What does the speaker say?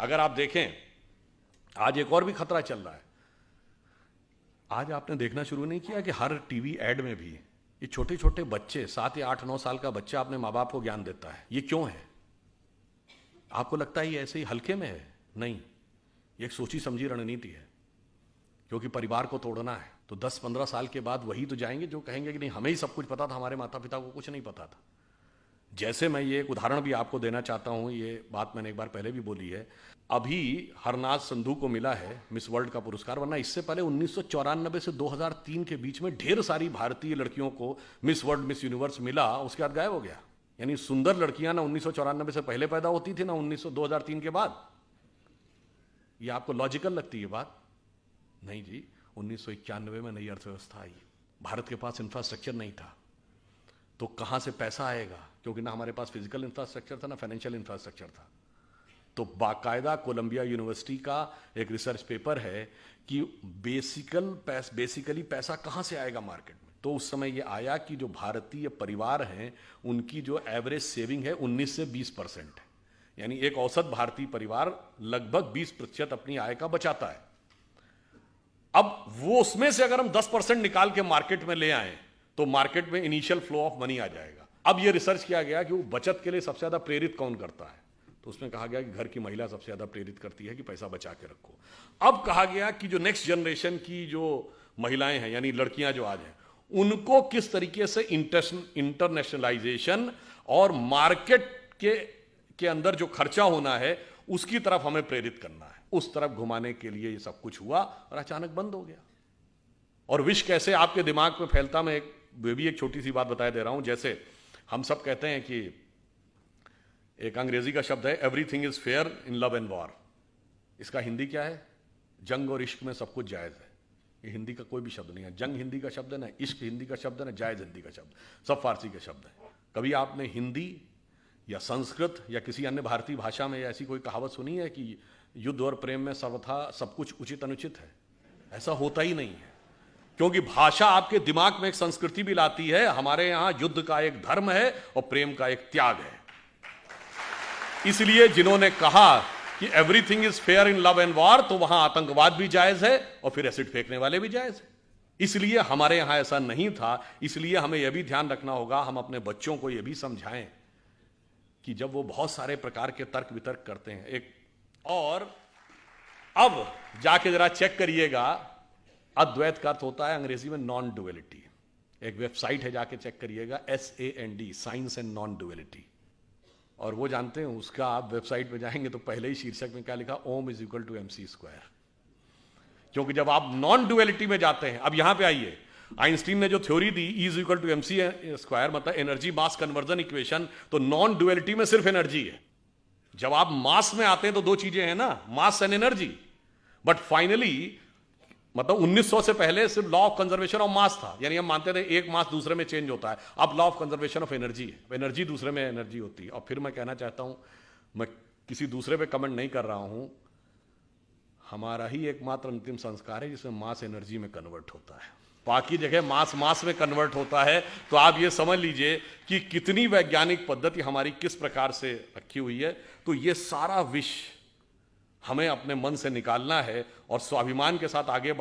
अगर आप देखें, आज एक और भी खतरा चल रहा है। आज आपने देखना शुरू नहीं किया कि हर टीवी एड में भी ये छोटे छोटे बच्चे, 7 या 8 9 साल का बच्चा अपने माँ बाप को ज्ञान देता है। ये क्यों है? आपको लगता है ये ऐसे ही हल्के में है? नहीं, ये एक सोची समझी रणनीति है, क्योंकि परिवार को तोड़ना है। तो 10-15 साल के बाद वही तो जाएंगे जो कहेंगे कि नहीं, हमें ही सब कुछ पता था, हमारे माता पिता को कुछ नहीं पता था। जैसे मैं ये एक उदाहरण भी आपको देना चाहता हूं, ये बात मैंने एक बार पहले भी बोली है। अभी हरनाज संधू को मिला है मिस वर्ल्ड का पुरस्कार, वरना इससे पहले 1994 से 2003 के बीच में ढेर सारी भारतीय लड़कियों को मिस वर्ल्ड, मिस यूनिवर्स मिला, उसके बाद गायब हो गया। यानी सुंदर लड़कियां ना 1994 से पहले पैदा होती थी, ना 2003 के बाद। ये आपको लॉजिकल लगती है बात? नहीं जी, 1991 में नई अर्थव्यवस्था आई, भारत के पास इंफ्रास्ट्रक्चर नहीं था, तो कहां से पैसा आएगा? क्योंकि ना हमारे पास फिजिकल इंफ्रास्ट्रक्चर था, ना फाइनेंशियल इंफ्रास्ट्रक्चर था। तो बाकायदा कोलंबिया यूनिवर्सिटी का एक रिसर्च पेपर है कि बेसिकली पैसा कहां से आएगा मार्केट में। तो उस समय यह आया कि जो भारतीय परिवार हैं उनकी जो एवरेज सेविंग है 19 से 20% है। यानी एक औसत भारतीय परिवार लगभग 20% अपनी आय का बचाता है। अब वो उसमें से अगर हम 10% निकाल के मार्केट में ले आए तो मार्केट में इनिशियल फ्लो ऑफ मनी आ जाएगा। अब ये रिसर्च किया गया कि वो बचत के लिए सबसे ज्यादा प्रेरित कौन करता है, तो उसमें कहा गया कि घर की महिला सबसे ज्यादा प्रेरित करती है कि पैसा बचा के रखो। अब कहा गया कि जो नेक्स्ट जनरेशन की जो महिलाएं हैं, यानी लड़कियां जो आज हैं, उनको किस तरीके से इंटरनेशनलाइजेशन और मार्केट के अंदर जो खर्चा होना है उसकी तरफ हमें प्रेरित करना है। उस तरफ घुमाने के लिए ये सब कुछ हुआ और अचानक बंद हो गया। और विष कैसे आपके दिमाग में फैलता, मैं एक छोटी सी बात बता दे रहा हूं। जैसे हम सब कहते हैं कि एक अंग्रेजी का शब्द है everything is fair in love and war. इसका हिंदी क्या है? जंग और इश्क में सब कुछ जायज है। ये हिंदी का कोई भी शब्द नहीं है। जंग हिंदी का शब्द है, ना इश्क हिंदी का शब्द है, ना जायज हिंदी का शब्द, सब फारसी के शब्द है। कभी आपने हिंदी या संस्कृत या किसी अन्य भारतीय भाषा में ऐसी कोई कहावत सुनी है कि युद्ध और प्रेम में सर्वथा सब कुछ उचित अनुचित है? ऐसा होता ही नहीं है, क्योंकि भाषा आपके दिमाग में एक संस्कृति भी लाती है। हमारे यहां युद्ध का एक धर्म है और प्रेम का एक त्याग है। इसलिए जिन्होंने कहा कि everything is fair in love and war, तो वहां आतंकवाद भी जायज है और फिर एसिड फेंकने वाले भी जायज है। इसलिए हमारे यहां ऐसा नहीं था। इसलिए हमें यह भी ध्यान रखना होगा, हम अपने बच्चों को यह भी समझाएं कि जब वो बहुत सारे प्रकार के तर्क वितर्क करते हैं, और अब जाके जरा चेक करिएगा, अद्वैत का अर्थ होता है अंग्रेजी में नॉन डुअलिटी। एक वेबसाइट है, जाके चेक करिएगा, SAND, science and non duality. और वो जानते हैं उसका, आप वेबसाइट पे जाएंगे तो पहले ही शीर्षक में क्या लिखा? ओम इज इक्वल टू MC²। क्योंकि जब आप नॉन डुअलिटी में जाते हैं, अब यहां पे आइए, आइंस्टीन ने जो थ्योरी दी E is equal to MC², मतलब एनर्जी मास कन्वर्जन इक्वेशन, तो नॉन डुअलिटी में सिर्फ एनर्जी है। जब आप मास में आते हैं तो दो चीजें हैं ना, mass and energy. But finally मतलब 1900 से पहले सिर्फ law of conservation of mass था, यानी हम मानते थे एक मास दूसरे में चेंज होता है। अब law of conservation of energy है, एनर्जी दूसरे में एनर्जी होती है। और फिर मैं कहना चाहता हूं, मैं किसी दूसरे पे कमेंट नहीं कर रहा हूं, हमारा ही एकमात्र अंतिम संस्कार है जिसमें मास एनर्जी में कन्वर्ट होता है। बाकी जगह मास में कन्वर्ट होता है। तो आप ये समझ लीजिए कि कितनी वैज्ञानिक पद्धति हमारी किस प्रकार से रखी हुई है। तो ये सारा विष हमें अपने मन से निकालना है और स्वाभिमान के साथ आगे